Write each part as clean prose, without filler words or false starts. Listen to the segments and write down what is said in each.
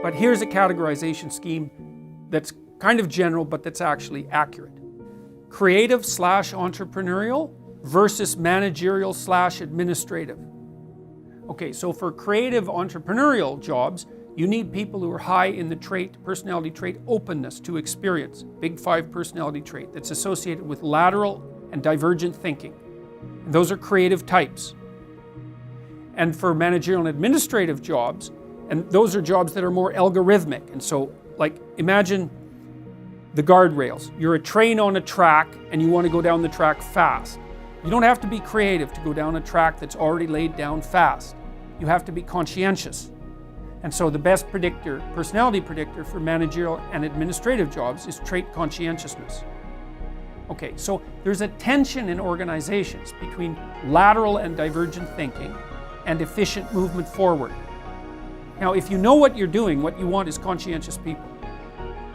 But here's a categorization scheme that's kind of general, but that's actually accurate. Creative/entrepreneurial versus managerial/administrative. Okay, so for creative entrepreneurial jobs, you need people who are high in the personality trait openness to experience, big 5 personality trait that's associated with lateral and divergent thinking. And those are creative types. And for managerial and administrative jobs, and those are jobs that are more algorithmic. And so, like, imagine the guardrails. You're a train on a track and you want to go down the track fast. You don't have to be creative to go down a track that's already laid down fast. You have to be conscientious. And so the best predictor, personality predictor for managerial and administrative jobs is trait conscientiousness. Okay, so there's a tension in organizations between lateral and divergent thinking and efficient movement forward. Now, if you know what you're doing, what you want is conscientious people.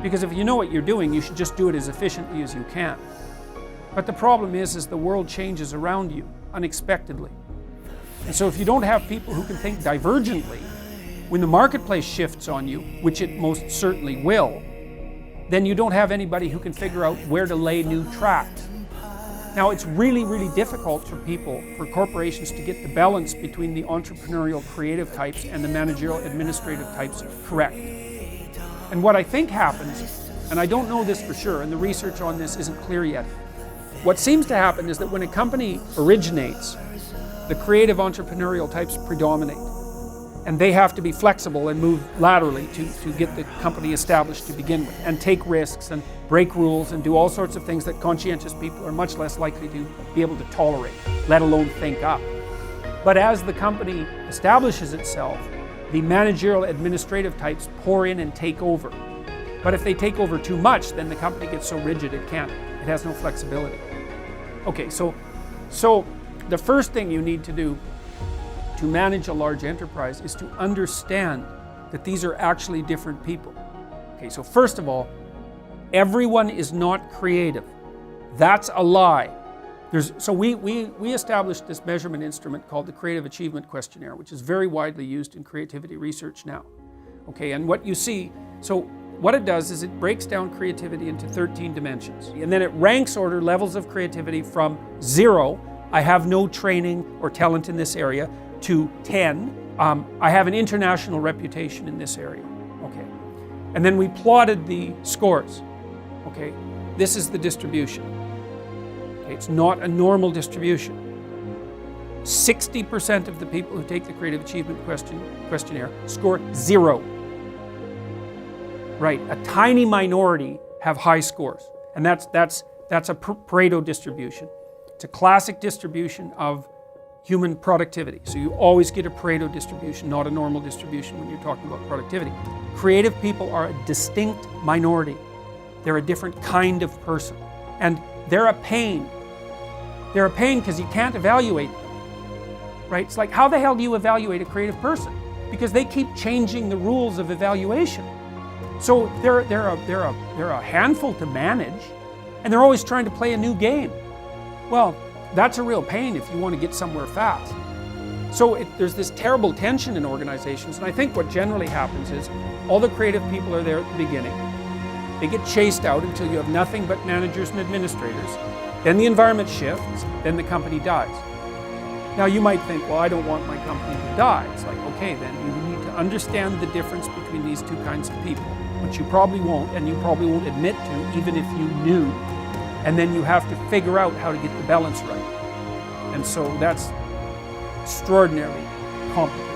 Because if you know what you're doing, you should just do it as efficiently as you can. But the problem is the world changes around you unexpectedly. And so if you don't have people who can think divergently, when the marketplace shifts on you, which it most certainly will, then you don't have anybody who can figure out where to lay new tracks. Now, it's really, really difficult for corporations to get the balance between the entrepreneurial creative types and the managerial administrative types correct. And what I think happens, and I don't know this for sure, and the research on this isn't clear yet, what seems to happen is that when a company originates, the creative entrepreneurial types predominate. And they have to be flexible and move laterally to get the company established to begin with, and take risks and break rules and do all sorts of things that conscientious people are much less likely to be able to tolerate, let alone think up. But as the company establishes itself, the managerial administrative types pour in and take over. But if they take over too much, then the company gets so rigid it has no flexibility. Okay, so the first thing you need to do to manage a large enterprise is to understand that these are actually different people. Okay, so first of all, everyone is not creative. That's a lie. So we established this measurement instrument called the Creative Achievement Questionnaire, which is very widely used in creativity research now. Okay, and what you see, so what it does is it breaks down creativity into 13 dimensions. And then it ranks order levels of creativity from 0, I have no training or talent in this area, to 10, I have an international reputation in this area. Okay, and then we plotted the scores. Okay, this is the distribution. Okay, it's not a normal distribution. 60% of the people who take the Creative Achievement Questionnaire score 0. Right, a tiny minority have high scores, and that's a Pareto distribution. It's a classic distribution of human productivity. So you always get a Pareto distribution, not a normal distribution when you're talking about productivity. Creative people are a distinct minority. They're a different kind of person. And they're a pain. They're a pain because you can't evaluate them. Right? It's like, how the hell do you evaluate a creative person? Because they keep changing the rules of evaluation. So they're a handful to manage, and they're always trying to play a new game. Well, that's a real pain if you want to get somewhere fast. So there's this terrible tension in organizations, and I think what generally happens is all the creative people are there at the beginning. They get chased out until you have nothing but managers and administrators. Then the environment shifts, then the company dies. Now you might think, well, I don't want my company to die. It's like, okay, then you need to understand the difference between these two kinds of people, which you probably won't, and you probably won't admit to, even if you knew. And then you have to figure out how to get the balance right. And so that's extraordinarily complicated.